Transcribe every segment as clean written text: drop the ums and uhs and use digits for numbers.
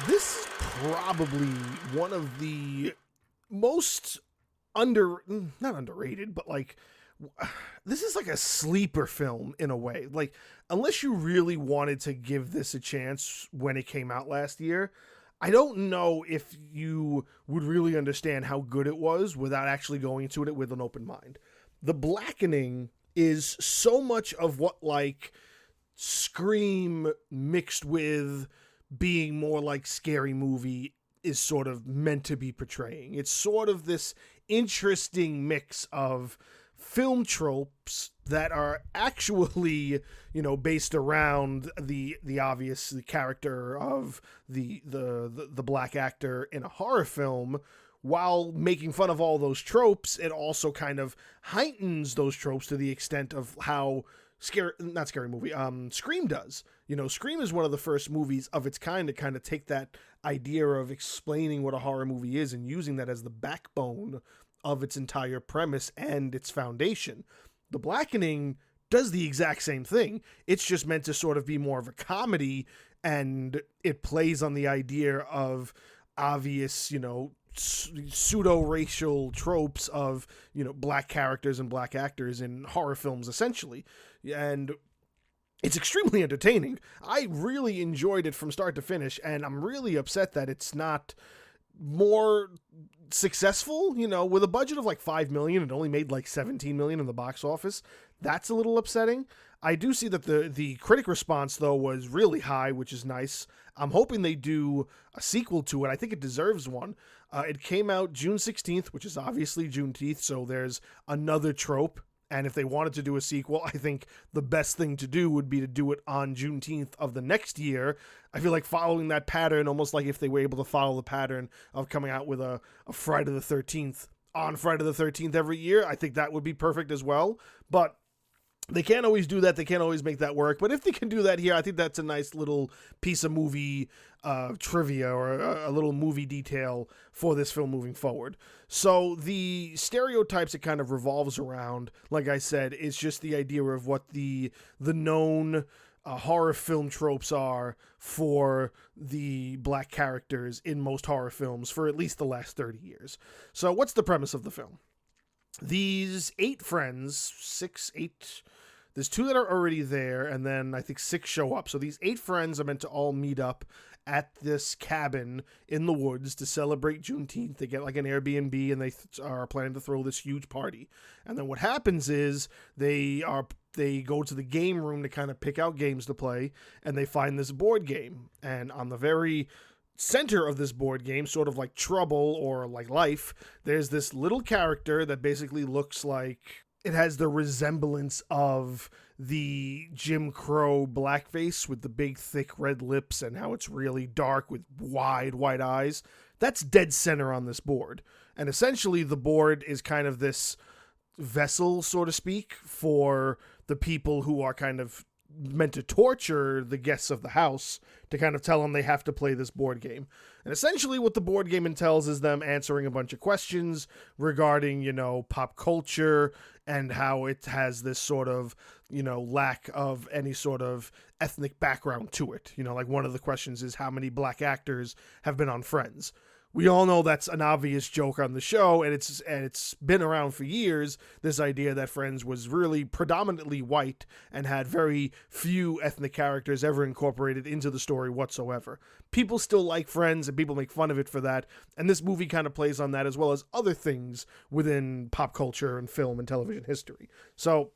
This is probably one of the most not underrated, but like this is like a sleeper film in a way. Like unless you really wanted to give this a chance when it came out last year, I don't know if you would really understand how good it was without actually going into it with an open mind. The Blackening is so much of what like Scream mixed with being more like Scary Movie is sort of meant to be portraying. It's sort of this interesting mix of film tropes that are actually, based around the obvious the character of the black actor in a horror film. While making fun of all those tropes, it also kind of heightens those tropes to the extent of how not Scary Movie, Scream does. Scream is one of the first movies of its kind to kind of take that idea of explaining what a horror movie is and using that as the backbone of its entire premise and its foundation. The Blackening does the exact same thing. It's just meant to sort of be more of a comedy, and it plays on the idea of obvious, pseudo-racial tropes of, black characters and black actors in horror films, essentially. And it's extremely entertaining. I really enjoyed it from start to finish, and I'm really upset that it's not more successful. With a budget of like 5 million, it only made like 17 million in the box office. That's a little upsetting. I do see that the critic response though was really high, which is nice. I'm hoping they do a sequel to it. I think it deserves one. It came out June 16th, which is obviously Juneteenth, so there's another trope. And if they wanted to do a sequel, I think the best thing to do would be to do it on Juneteenth of the next year. I feel like following that pattern, almost like if they were able to follow the pattern of coming out with a Friday the 13th on Friday the 13th every year, I think that would be perfect as well. But they can't always do that. They can't always make that work. But if they can do that here, I think that's a nice little piece of movie trivia or a little movie detail for this film moving forward. So the stereotypes it kind of revolves around, like I said, is just the idea of what the known horror film tropes are for the black characters in most horror films for at least the last 30 years. So what's the premise of the film? These 8 friends, 6, 8, there's 2 that are already there, and then I think 6 show up. So these 8 friends are meant to all meet up at this cabin in the woods to celebrate Juneteenth. They get like an Airbnb, and they are planning to throw this huge party. And then what happens is they go to the game room to kind of pick out games to play, and they find this board game. And on the very center of this board game, sort of like Trouble or like Life, there's this little character that basically looks like it has the resemblance of the Jim Crow blackface with the big thick red lips and how it's really dark with wide eyes. That's dead center on this board. And essentially the board is kind of this vessel, so to speak, for the people who are kind of meant to torture the guests of the house to kind of tell them they have to play this board game. And essentially what the board game entails is them answering a bunch of questions regarding, pop culture and how it has this sort of, lack of any sort of ethnic background to it. Like one of the questions is how many black actors have been on Friends. We all know that's an obvious joke on the show, and it's been around for years, this idea that Friends was really predominantly white and had very few ethnic characters ever incorporated into the story whatsoever. People still like Friends, and people make fun of it for that, and this movie kind of plays on that as well as other things within pop culture and film and television history. So,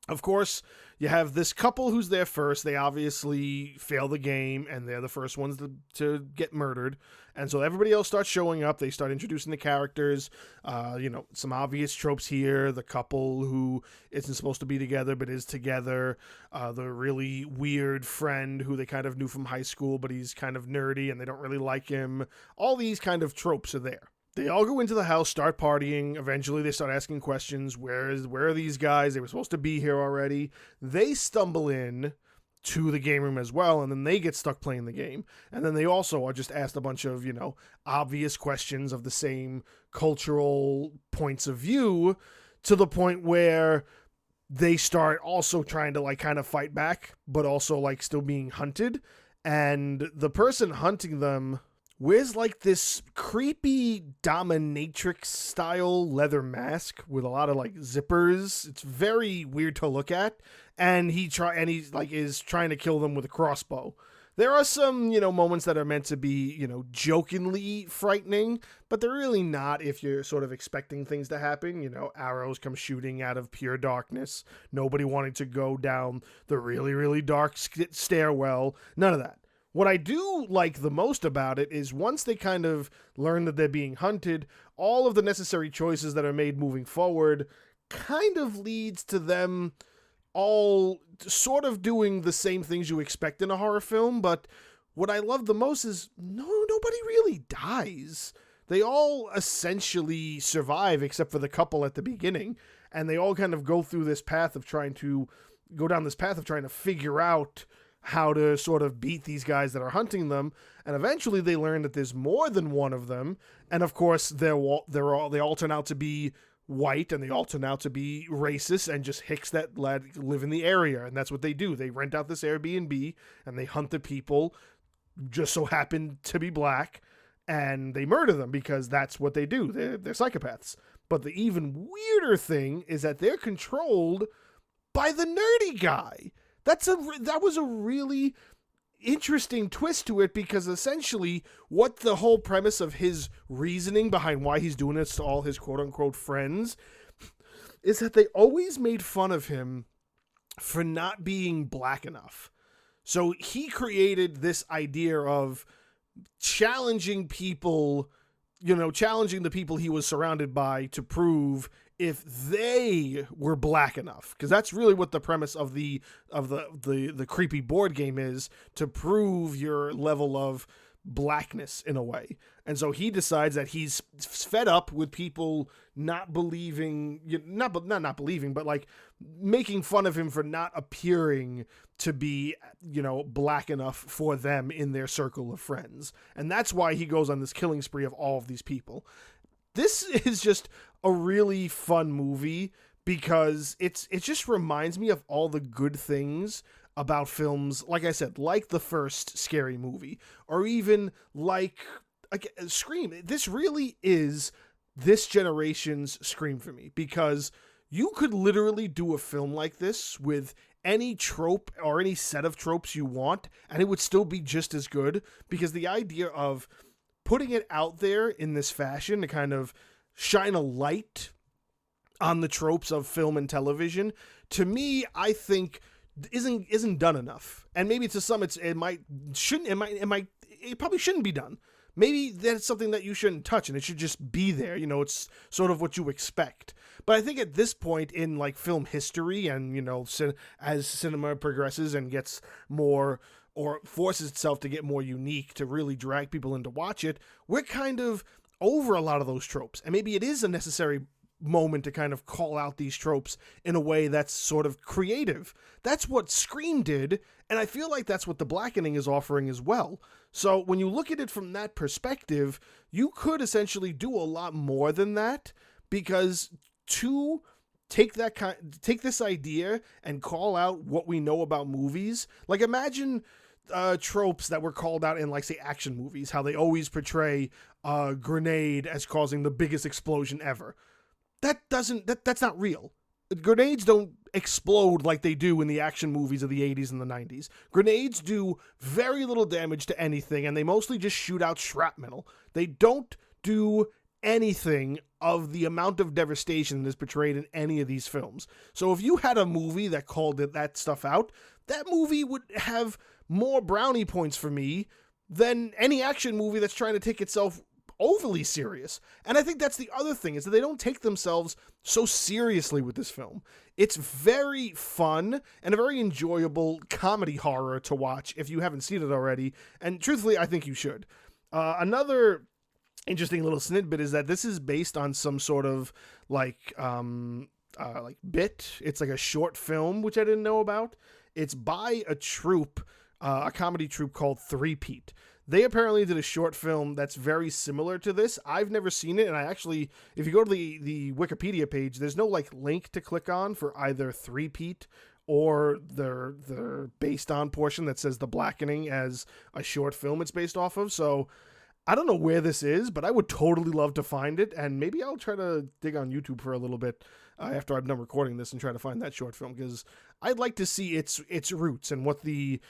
of course, you have this couple who's there first. They obviously fail the game, and they're the first ones to get murdered. And so everybody else starts showing up. They start introducing the characters. Some obvious tropes here. The couple who isn't supposed to be together but is together. The really weird friend who they kind of knew from high school, but he's kind of nerdy and they don't really like him. All these kind of tropes are there. They all go into the house, start partying. Eventually, they start asking questions. Where are these guys? They were supposed to be here already. They stumble in to the game room as well, and then they get stuck playing the game. And then they also are just asked a bunch of, obvious questions of the same cultural points of view to the point where they start also trying to, kind of fight back, but also, still being hunted. and the person hunting them wears like this creepy dominatrix style leather mask with a lot of like zippers. It's very weird to look at, and he's like is trying to kill them with a crossbow. There are some, moments that are meant to be, jokingly frightening, but they're really not if you're sort of expecting things to happen. Arrows come shooting out of pure darkness, nobody wanting to go down the really, really dark stairwell, none of that. What I do like the most about it is once they kind of learn that they're being hunted, all of the necessary choices that are made moving forward kind of leads to them all sort of doing the same things you expect in a horror film, but what I love the most is nobody really dies. They all essentially survive except for the couple at the beginning, and they all kind of go through this path of trying to figure out how to sort of beat these guys that are hunting them, and eventually they learn that there's more than one of them, and of course they all turn out to be white, and they all turn out to be racist and just hicks that live in the area, and that's what they do. They rent out this Airbnb and they hunt the people just so happen to be black, and they murder them because that's what they do. They're psychopaths. But the even weirder thing is that they're controlled by the nerdy guy. That was a really interesting twist to it, because essentially what the whole premise of his reasoning behind why he's doing this to all his quote-unquote friends is that they always made fun of him for not being black enough. So he created this idea of challenging people, challenging the people he was surrounded by to prove if they were black enough, because that's really what the premise of the creepy board game is, to prove your level of blackness in a way. And so he decides that he's fed up with people not believing, not believing, but like making fun of him for not appearing to be, black enough for them in their circle of friends. And that's why he goes on this killing spree of all of these people. This is just a really fun movie because it just reminds me of all the good things about films, like I said, like the first Scary Movie, or even like Scream. This really is this generation's Scream for me, because you could literally do a film like this with any trope or any set of tropes you want, and it would still be just as good, because the idea of putting it out there in this fashion to kind of shine a light on the tropes of film and television, to me, I think isn't done enough. And maybe to some it probably shouldn't be done. Maybe that's something that you shouldn't touch and it should just be there. It's sort of what you expect. But I think at this point in like film history, and as cinema progresses and gets more, or forces itself to get more unique to really drag people in to watch it, we're kind of over a lot of those tropes. And maybe it is a necessary moment to kind of call out these tropes in a way that's sort of creative. That's what Scream did, and I feel like that's what The Blackening is offering as well. So when you look at it from that perspective, you could essentially do a lot more than that, because to take this idea and call out what we know about movies, like imagine tropes that were called out in, like, say, action movies, how they always portray a grenade as causing the biggest explosion ever. That's not real. Grenades don't explode like they do in the action movies of the 80s and the 90s. Grenades do very little damage to anything, and they mostly just shoot out shrapnel. They don't do anything of the amount of devastation that is portrayed in any of these films. So if you had a movie that called that stuff out, that movie would have more brownie points for me than any action movie that's trying to take itself overly serious. And I think that's the other thing, is that they don't take themselves so seriously with this film. It's very fun and a very enjoyable comedy horror to watch if you haven't seen it already, and truthfully I think you should. Another interesting little snippet is that this is based on some sort of like bit. It's like a short film, which I didn't know about. It's by a troupe, a comedy troupe called Three-Peat. They apparently did a short film that's very similar to this. I've never seen it, and I actually, if you go to the Wikipedia page, there's no like link to click on for either Three-Peat or their based on portion that says The Blackening as a short film it's based off of. So I don't know where this is, but I would totally love to find it, and maybe I'll try to dig on YouTube for a little bit after I'm done recording this and try to find that short film, because I'd like to see its roots and what the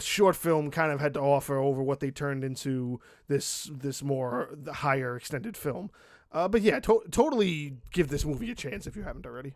short film kind of had to offer over what they turned into this more the higher extended film. But yeah, totally give this movie a chance if you haven't already.